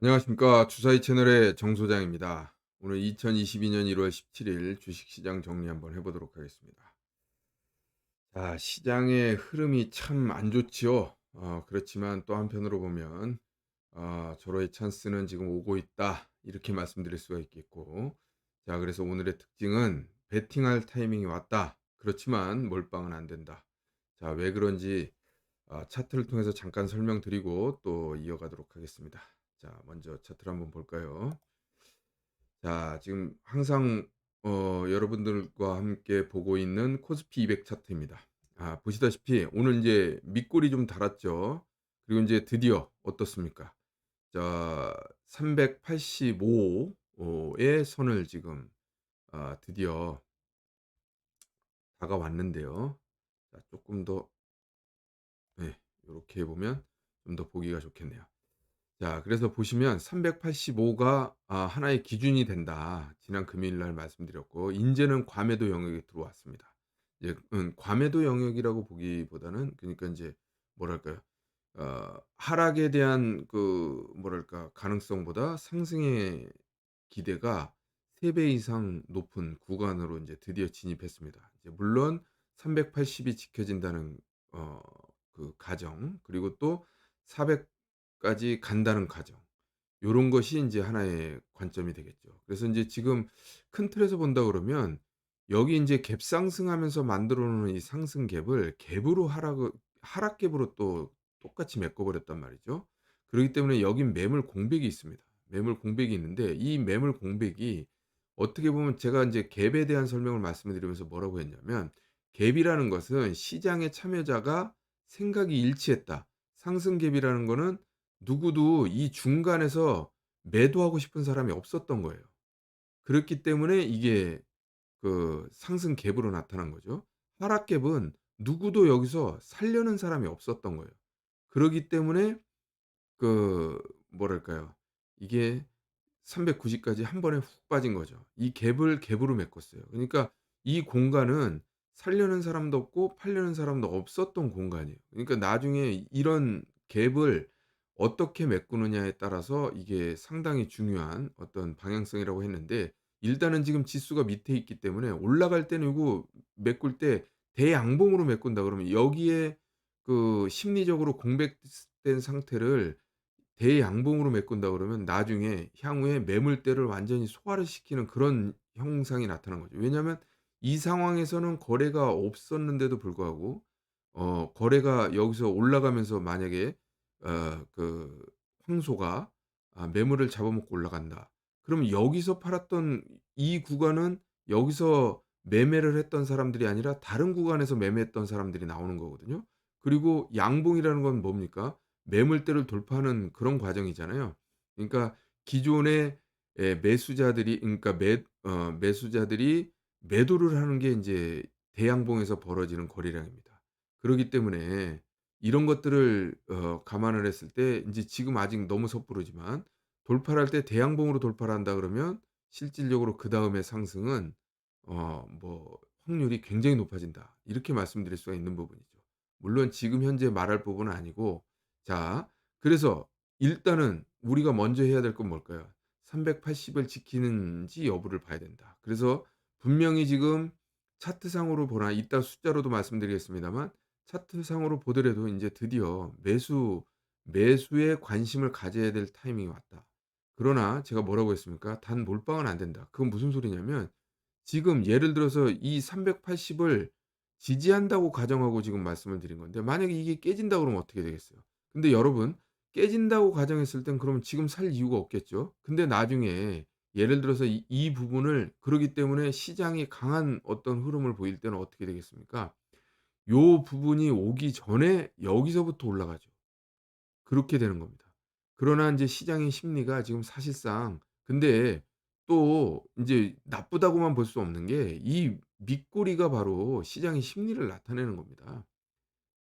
안녕하십니까. 주사위 채널의 정 소장입니다. 오늘 2022년 1월 17일 주식시장 정리 한번 해보도록 하겠습니다. 자, 시장의 흐름이 참 안 좋지요. 그렇지만 또 한편으로 보면 절호의 찬스는 지금 오고 있다. 이렇게 말씀드릴 수가 있겠고, 자, 그래서 오늘의 특징은 베팅할 타이밍이 왔다. 그렇지만 몰빵은 안 된다. 자, 왜 그런지 차트를 통해서 잠깐 설명드리고 또 이어가도록 하겠습니다. 자, 먼저 차트를 한번 볼까요? 자, 지금 항상 여러분들과 함께 보고 있는 코스피 200 차트입니다. 보시다시피 오늘 이제 밑골이 좀 달았죠. 그리고 이제 드디어 어떻습니까? 자, 385의 선을 지금 드디어 다가왔는데요. 자, 조금 더 네, 이렇게 보면 좀 더 보기가 좋겠네요. 자, 그래서 보시면 385가 하나의 기준이 된다. 지난 금요일 날 말씀드렸고, 인제는 과매도 영역에 들어왔습니다. 이제 과매도 영역이라고 보기보다는, 그러니까 인제 뭐랄까요? 하락에 대한 그 뭐랄까 가능성보다 상승의 기대가 3배 이상 높은 구간으로 인제 드디어 진입했습니다. 이제 물론 380이 지켜진다는 어 그 가정, 그리고 또 400 까지 간다는 과정. 요런 것이 인제 하나의 관점이 되겠죠. 그래서 인제 지금 큰 틀에서 본다 그러면 여기 인제 갭 상승하면서 만들어 놓은 이 상승 갭을 갭으로 하락 갭으로 또 똑같이 메꿔 버렸단 말이죠. 그러기 때문에 여긴 매물 공백이 있습니다. 매물 공백이 있는데 이 매물 공백이 어떻게 보면 제가 인제 갭에 대한 설명을 말씀을 드리면서 뭐라고 했냐면, 갭이라는 것은 시장의 참여자가 생각이 일치했다. 상승 갭이라는 거는 누구도 이 중간에서 매도하고 싶은 사람이 없었던 거예요. 그렇기 때문에 이게 그 상승 갭으로 나타난 거죠. 하락 갭은 누구도 여기서 사려는 사람이 없었던 거예요. 그러기 때문에 그 뭐랄까요? 이게 390 까지 한 번에 훅 빠진 거죠. 이 갭을 갭으로 메꿨어요. 그러니까 이 공간은 사려는 사람도 없고 팔려는 사람도 없었던 공간이에요. 그러니까 나중에 이런 갭을 어떻게 메꾸느냐에 따라서 이게 상당히 중요한 어떤 방향성이라고 했는데, 일단은 지금 지수가 밑에 있기 때문에 올라갈 때는 요거 메꿀 때 대양봉으로 메꾼다 그러면 여기에 그 심리적으로 공백된 상태를 대양봉으로 메꾼다 그러면 나중에 향후에 매물대를 완전히 소화를 시키는 그런 형상이 나타난 거죠. 왜냐하면 이 상황에서는 거래가 없었는데도 불구하고 거래가 여기서 올라가면서 만약에 그 황소가 매물을 잡아먹고 올라간다. 그러면 여기서 팔았던 이 구간은 여기서 매매를 했던 사람들이 아니라 다른 구간에서 매매했던 사람들이 나오는 거거든요. 그리고 양봉이라는 건 뭡니까? 매물대를 돌파하는 그런 과정이잖아요. 그러니까 기존의 매수자들이, 그러니까 매수자들이 매도를 하는 게 인제 대양봉에서 벌어지는 거래량입니다. 그러기 때문에 이런 것들을 감안을 했을 때 인제 지금 아직 너무 섣부르지만, 돌파를 할 때 대양봉으로 돌파를 한다 그러면 실질적으로 그다음의 상승은 뭐 확률이 굉장히 높아진다. 이렇게 말씀드릴 수가 있는 부분이죠. 물론 지금 현재 말할 부분은 아니고, 자, 그래서 일단은 우리가 먼저 해야 될 건 뭘까요? 380을 지키는지 여부를 봐야 된다. 그래서 분명히 지금 차트상으로 보나 이따 숫자로도 말씀드리겠습니다만, 차트상으로 보더라도 인제 드디어 매수에 관심을 가져야 될 타이밍이 왔다. 그러나 제가 뭐라고 했습니까? 단 몰빵은 안 된다. 그건 무슨 소리냐면, 지금 예를 들어서 이 380을 지지한다고 가정하고 지금 말씀을 드린 건데, 만약에 이게 깨진다 그러면 어떻게 되겠어요? 근데 여러분, 깨진다고 가정했을 땐 그러면 지금 살 이유가 없겠죠. 근데 나중에 예를 들어서 이 부분을, 그러기 때문에 시장이 강한 어떤 흐름을 보일 때는 어떻게 되겠습니까? 요 부분이 오기 전에 여기서부터 올라가죠. 그렇게 되는 겁니다. 그러나 인제 시장의 심리가 지금 사실상, 근데 또 인제 나쁘다고만 볼 수 없는 게 이 밑꼬리가 바로 시장의 심리를 나타내는 겁니다.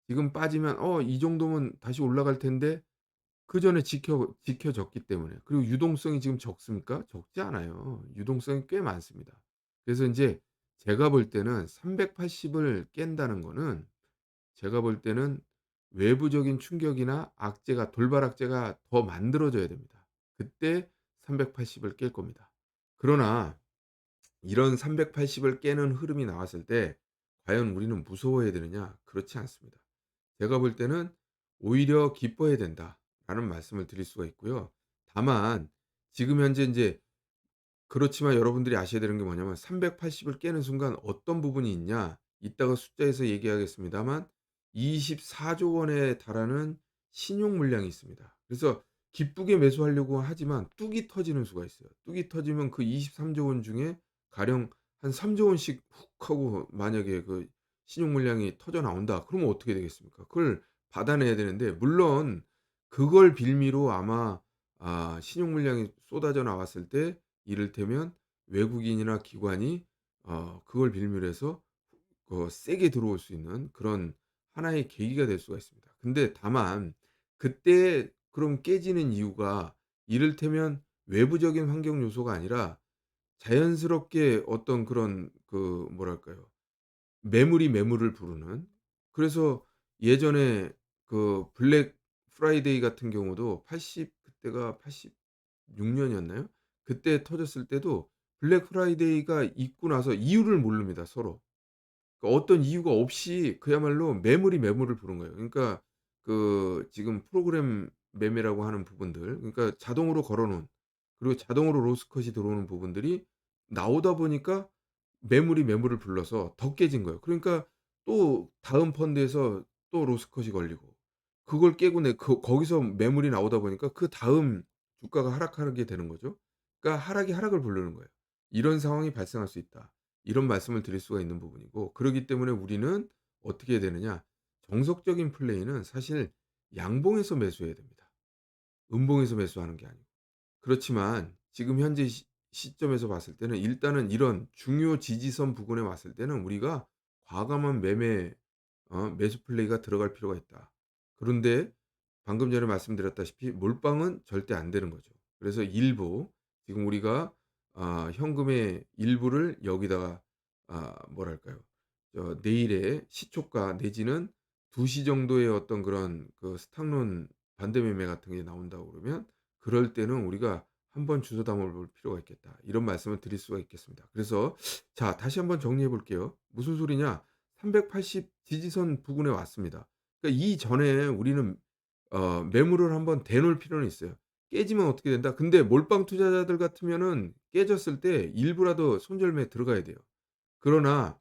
지금 빠지면 이 정도면 다시 올라갈 텐데, 그전에 지켜졌기 때문에. 그리고 유동성이 지금 적습니까? 적지 않아요. 유동성이 꽤 많습니다. 그래서 인제 제가 볼 때는 380을 깬다는 거는, 제가 볼 때는 외부적인 충격이나 악재가, 돌발 악재가 더 만들어져야 됩니다. 그때 380을 깰 겁니다. 그러나 이런 380을 깨는 흐름이 나왔을 때 과연 우리는 무서워해야 되느냐? 그렇지 않습니다. 제가 볼 때는 오히려 기뻐해야 된다라는 말씀을 드릴 수가 있고요. 다만 지금 현재 인제 그렇지만 여러분들이 아셔야 되는 게 뭐냐면 380을 깨는 순간 어떤 부분이 있냐? 이따가 숫자에서 얘기하겠습니다만 24조 원에 달하는 신용 물량이 있습니다. 그래서 기쁘게 매수하려고 하지만 뚝이 터지는 수가 있어요. 뚝이 터지면 그 23조 원 중에 가령 한 3조 원씩 훅 하고 만약에 그 신용 물량이 터져 나온다. 그러면 어떻게 되겠습니까? 그걸 받아내야 되는데 물론 그걸 빌미로 아마 신용 물량이 쏟아져 나왔을 때 이를테면 외국인이나 기관이 그걸 빌미로 해서 세게 들어올 수 있는 그런 하나의 계기가 될 수가 있습니다. 근데 다만 그때 그럼 깨지는 이유가 이를테면 외부적인 환경 요소가 아니라 자연스럽게 어떤 그런 그 뭐랄까요? 매물이 매물을 부르는. 그래서 예전에 그 블랙 프라이데이 같은 경우도 80 그때가 86 년이었나요? 그때 터졌을 때도 블랙 프라이데이가 있고 나서 이유를 모릅니다 서로. 그러니까 어떤 이유가 없이 그야말로 매물이 매물을 부른 거예요. 그러니까 그 지금 프로그램 매매라고 하는 부분들 그러니까 자동으로 걸어 놓은 그리고 자동으로 로스컷이 들어오는 부분들이 나오다 보니까 매물이 매물을 불러서 더 깨진 거예요. 그러니까 또 다음 펀드에서 또 로스컷이 걸리고 그걸 깨고 거기서 매물이 나오다 보니까 그다음 주가가 하락하게 되는 거죠. 그러니까 하락이 하락을 부르는 거예요. "이런 상황이 발생할 수 있다." 이런 말씀을 드릴 수가 있는 부분이고 그러기 때문에 우리는 어떻게 해야 되느냐. 정석적인 플레이는 사실 양봉에서 매수해야 됩니다. 음봉에서 매수하는 게 아니고. 그렇지만 지금 현재 시점에서 봤을 때는 일단은 이런 중요 지지선 부근에 왔을 때는 우리가 과감한 매수 플레이가 들어갈 필요가 있다. 그런데 방금 전에 말씀드렸다시피 몰빵은 절대 안 되는 거죠. 그래서 일부 지금 우리가 현금의 일부를 여기다가 뭐랄까요? 내일의 시초가 내지는 2시 정도의 어떤 그런 그 스탁론 반대 매매 같은 게 나온다고 그러면 그럴 때는 우리가 한번 주워 담아 볼 필요가 있겠다. 이런 말씀을 드릴 수가 있겠습니다. 그래서 자 다시 한번 정리해 볼게요. 무슨 소리냐? 380 지지선 부근에 왔습니다. 그러니까 이전에 우리는 매물을 한번 대놓을 필요는 있어요. 깨지면 어떻게 된다? 근데 몰빵 투자자들 같으면은 깨졌을 때 일부라도 손절매에 들어가야 돼요. 그러나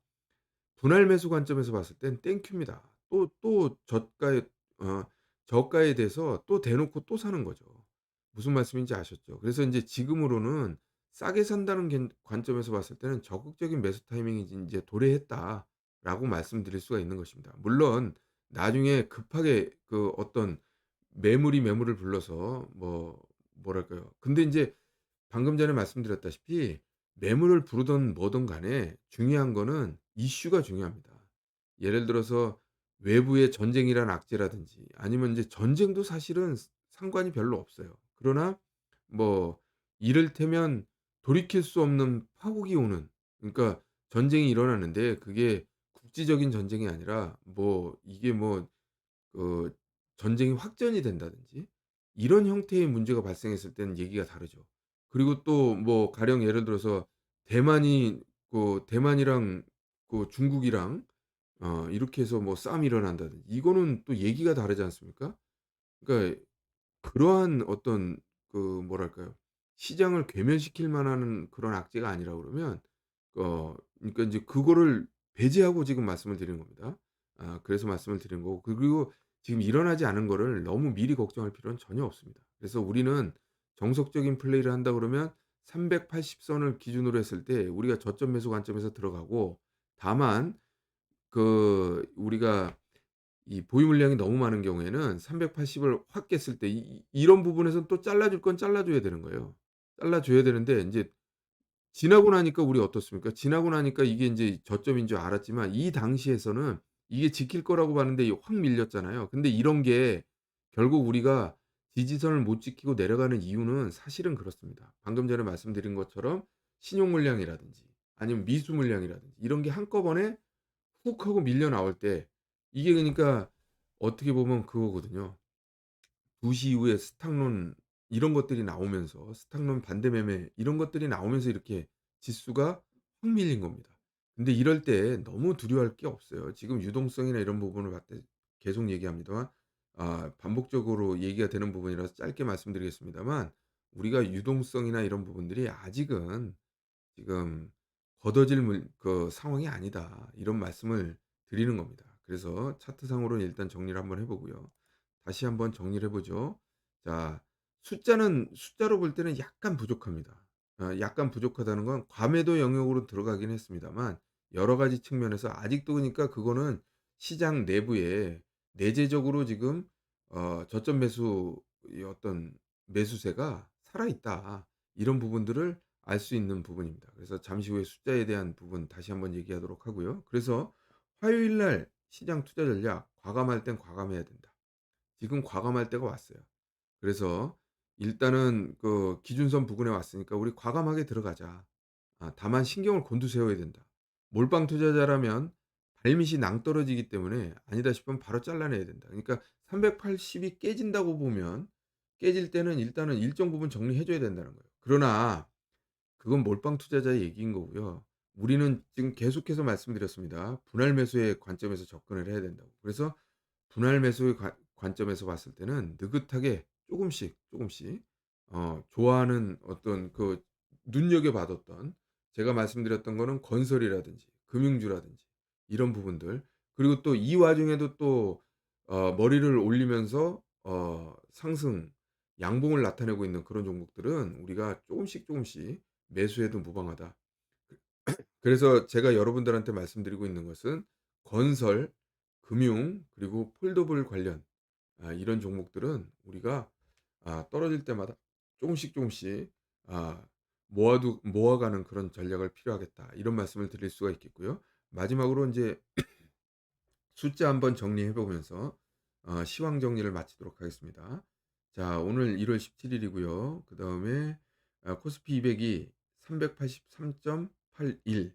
분할 매수 관점에서 봤을 땐 땡큐입니다. 또 어 저가에 대해서 또 대놓고 또 사는 거죠. 무슨 말씀인지 아셨죠? 그래서 인제 지금으로는 싸게 산다는 관점에서 봤을 때는 '적극적인 매수 타이밍이 인제 도래했다.'라고 말씀드릴 수가 있는 것입니다. 물론 나중에 급하게 그 어떤 매물이 매물을 불러서 뭐랄까요. 근데 인제 방금 전에 말씀드렸다시피 매물을 부르든 뭐든 간에 중요한 거는 이슈가 중요합니다. 예를 들어서 외부의 전쟁이란 악재라든지 아니면 인제 전쟁도 사실은 상관이 별로 없어요. 그러나 뭐 이를테면 돌이킬 수 없는 파국이 오는 그러니까 전쟁이 일어나는데 그게 국지적인 전쟁이 아니라 이게 그 전쟁이 확전이 된다든지 이런 형태의 문제가 발생했을 때는 얘기가 다르죠. 그리고 또 가령 예를 들어서 대만이랑 그 중국이랑 이렇게 해서 싸움이 일어난다든지 이거는 또 얘기가 다르지 않습니까? 그러니까 그러한 어떤 그 뭐랄까요? 시장을 괴멸시킬 만한 그런 악재가 아니라 그러면 그러니까 인제 그거를 배제하고 지금 말씀을 드리는 겁니다. 그래서 말씀을 드린 거고 그리고 지금 일어나지 않은 거를 너무 미리 걱정할 필요는 전혀 없습니다. 그래서 우리는 정석적인 플레이를 한다 그러면 380 선을 기준으로 했을 때 우리가 저점 매수 관점에서 들어가고 다만 우리가 이 보유 물량이 너무 많은 경우에는 380을 확 깼을 때 이런 부분에서는 또 잘라 줄 건 잘라 줘야 되는 거예요. 잘라 줘야 되는데 인제 지나고 나니까 우리 어떻습니까? 지나고 나니까 이게 인제 저점인 줄 알았지만 이 당시에서는 이게 지킬 거라고 봤는데 확 밀렸잖아요. 근데 이런 게 결국 우리가 지지선을 못 지키고 내려가는 이유는 사실은 그렇습니다. 방금 전에 말씀드린 것처럼 신용 물량이라든지 아니면 미수 물량이라든지 이런 게 한꺼번에 훅 하고 밀려 나올 때 이게 그러니까 어떻게 보면 그거거든요. 2시 이후에 스탁론이 이런 것들이 나오면서 스탁론 반대 매매 이런 것들이 나오면서 이렇게 지수가 확 밀린 겁니다. 근데 이럴 때 너무 두려워할 게 없어요. 지금 유동성이나 이런 부분을 봤을 때 계속 얘기합니다만 반복적으로 얘기가 되는 부분이라서 짧게 말씀드리겠습니다만 우리가 유동성이나 이런 부분들이 아직은 지금 "걷어질 상황이 아니다." 이런 말씀을 드리는 겁니다. 그래서 차트상으로는 일단 정리를 한번 해 보고요. 다시 한번 정리를 해 보죠. 자, 숫자로 볼 때는 약간 부족합니다. 약간 부족하다는 건 과매도 영역으로 들어가긴 했습니다만 여러 가지 측면에서 아직도 그러니까 그거는 시장 내부에 내재적으로 지금 저점 매수의 어떤 매수세가 살아있다. 이런 부분들을 알 수 있는 부분입니다. 그래서 잠시 후에 숫자에 대한 부분 다시 한번 얘기하도록 하고요. 그래서 화요일 날 시장 투자 전략 과감할 땐 과감해야 된다. 지금 과감할 때가 왔어요. 그래서 일단은 그 기준선 부근에 왔으니까 '우리 과감하게 들어가자.' 다만 신경을 곤두세워야 된다. 몰빵 투자자라면 발밑이 낭떠러지기 때문에 아니다 싶으면 바로 잘라내야 된다. 그러니까 380이 깨진다고 보면 깨질 때는 일단은 일정 부분 정리해 줘야 된다는 거예요. 그러나 그건 몰빵 투자자의 얘기인 거고요. 우리는 지금 계속해서 말씀드렸습니다. 분할 매수의 관점에서 접근을 해야 된다고. 그래서 분할 매수의 관점에서 봤을 때는 느긋하게 조금씩 조금씩 좋아하는 어떤 그 눈여겨봤던 제가 말씀드렸던 거는 건설이라든지 금융주라든지 이런 부분들 그리고 또 이 와중에도 또 머리를 올리면서 상승 양봉을 나타내고 있는 그런 종목들은 우리가 조금씩 조금씩 매수해도 무방하다. 그래서 제가 여러분들한테 말씀드리고 있는 것은 건설, 금융 그리고 폴더블 관련 이런 종목들은 우리가 떨어질 때마다 조금씩 조금씩 아 모아가는 그런 전략을 필요하겠다. 이런 말씀을 드릴 수가 있겠고요. 마지막으로 이제 숫자 한번 정리해 보면서 시황 정리를 마치도록 하겠습니다. 자, 오늘 1월 17 일이고요. 그다음에 코스피 200이 383.81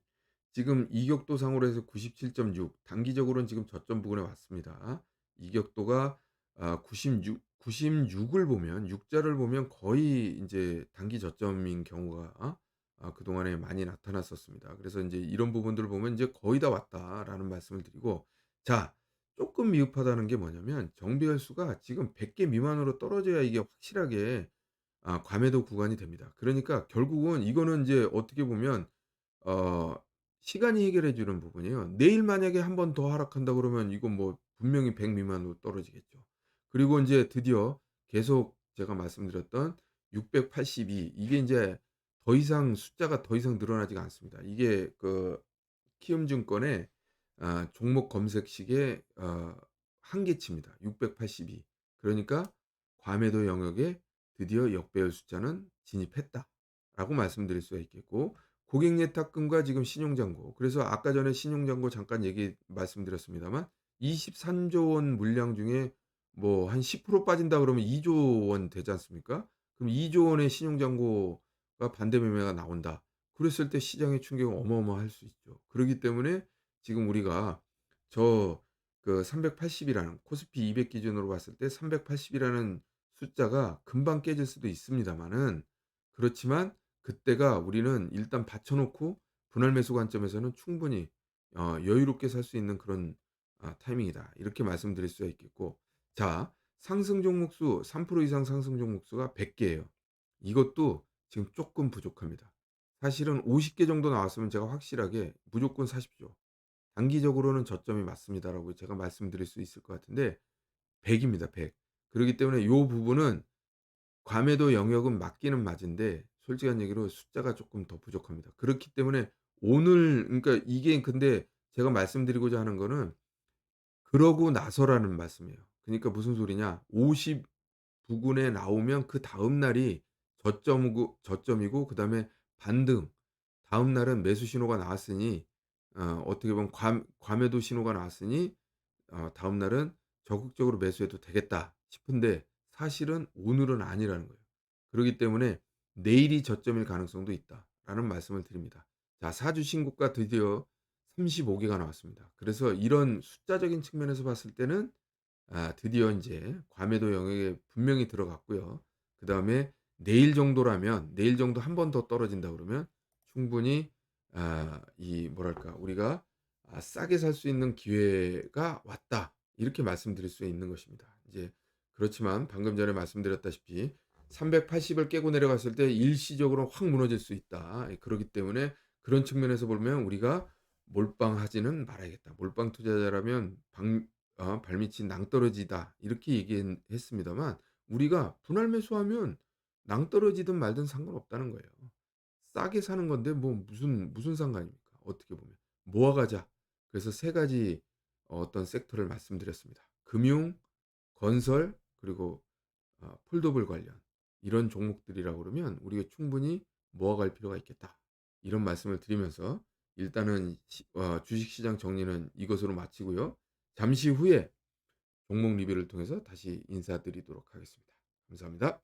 지금 이격도상으로 해서 97.6 단기적으로는 지금 저점 부근에 왔습니다. 이격도가 96을 보면 6 자를 보면 거의 인제 단기 저점인 경우가 그동안에 많이 나타났었습니다. 그래서 인제 이런 부분들을 보면 인제 '거의 다 왔다.'라는 말씀을 드리고 자, 쪼끔 미흡하다는 게 뭐냐면 정비혈수가 지금 100개 미만으로 떨어져야 이게 확실하게 과매도 구간이 됩니다. 그러니까 결국은 이거는 인제 어떻게 보면 어 시간이 해결해 주는 부분이에요. 내일 만약에 한 번 더 하락한다 그러면 이건 뭐 분명히 100 미만으로 떨어지겠죠. 그리고 인제 드디어 계속 제가 말씀드렸던 682 이게 인제 더 이상 숫자가 더 이상 늘어나지가 않습니다. 이게 그 키움증권의 종목 검색식의 한계치입니다. 682. 그러니까 "과매도 영역에 드디어 역배열 숫자는 진입했다."라고 말씀드릴 수가 있겠고 고객 예탁금과 지금 신용잔고 그래서 아까 전에 신용잔고 잠깐 말씀드렸습니다만 23조 원 물량 중에 뭐 한 10% 빠진다 그러면 2조 원 되지 않습니까? 그럼 2조 원의 신용잔고가 반대 매매가 나온다. 그랬을 때 시장의 충격은 어마어마할 수 있죠. 그러기 때문에 지금 우리가 저 그 380 이라는 코스피 200 기준으로 봤을 때 380 이라는 숫자가 금방 깨질 수도 있습니다마는 그렇지만 그때가 우리는 일단 받쳐 놓고 분할 매수 관점에서는 충분히 여유롭게 살 수 있는 그런 타이밍이다. 이렇게 말씀드릴 수가 있겠고 자, 상승 종목 수 3% 이상 상승 종목 수가 100 개예요. 이것도 지금 조금 부족합니다. 사실은 50개 정도 나왔으면 제가 확실하게 "무조건 사십시오. 단기적으로는 저점이 맞습니다."라고 제가 말씀드릴 수 있을 것 같은데 100 입니다, 100. 그러기 때문에 요 부분은 과매도 영역은 맞기는 맞은데 솔직한 얘기로 숫자가 조금 더 부족합니다. 그렇기 때문에 오늘 그러니까 이게 근데 제가 말씀드리고자 하는 거는 그러고 나서라는 말씀이에요. 그러니까 무슨 소리냐 50 부근에 나오면 그다음 날이 저점이고 그다음에 반등 다음 날은 매수 신호가 나왔으니 어떻게 보면 과매도 신호가 나왔으니 다음 날은 '적극적으로 매수해도 되겠다.' 싶은데 사실은 오늘은 아니라는 거예요. 그러기 때문에 '내일이 저점일 가능성도 있다.'라는 말씀을 드립니다. 자, 사주 신고가 드디어 35 개가 나왔습니다. 그래서 이런 숫자적인 측면에서 봤을 때는 드디어 인제 과매도 영역에 분명히 들어갔고요. 그다음에 내일 정도라면 내일 정도 한 번 더 떨어진다 그러면 충분히 이 뭐랄까 우리가 '싸게 살 수 있는 기회가 왔다.' 이렇게 말씀드릴 수 있는 것입니다. 이제 그렇지만 방금 전에 말씀드렸다시피 380을 깨고 내려갔을 때 일시적으로 확 무너질 수 있다. 그렇기 때문에 그런 측면에서 보면 우리가 '몰빵하지는 말아야겠다. 몰빵 투자자라면 발밑이 낭떠러지다.' 이렇게 얘기했습니다만 우리가 분할 매수하면 낭떠러지든 말든 상관없다는 거예요. 싸게 사는 건데 뭐 무슨 상관입니까? 어떻게 보면. 모아 가자. 그래서 세 가지 어떤 섹터를 말씀드렸습니다. 금융, 건설 그리고 폴더블 관련 이런 종목들이라고 그러면 우리가 충분히 모아갈 필요가 있겠다. 이런 말씀을 드리면서 일단은 주식시장 정리는 이것으로 마치고요. 잠시 후에 종목 리뷰를 통해서 다시 인사드리도록 하겠습니다. 감사합니다.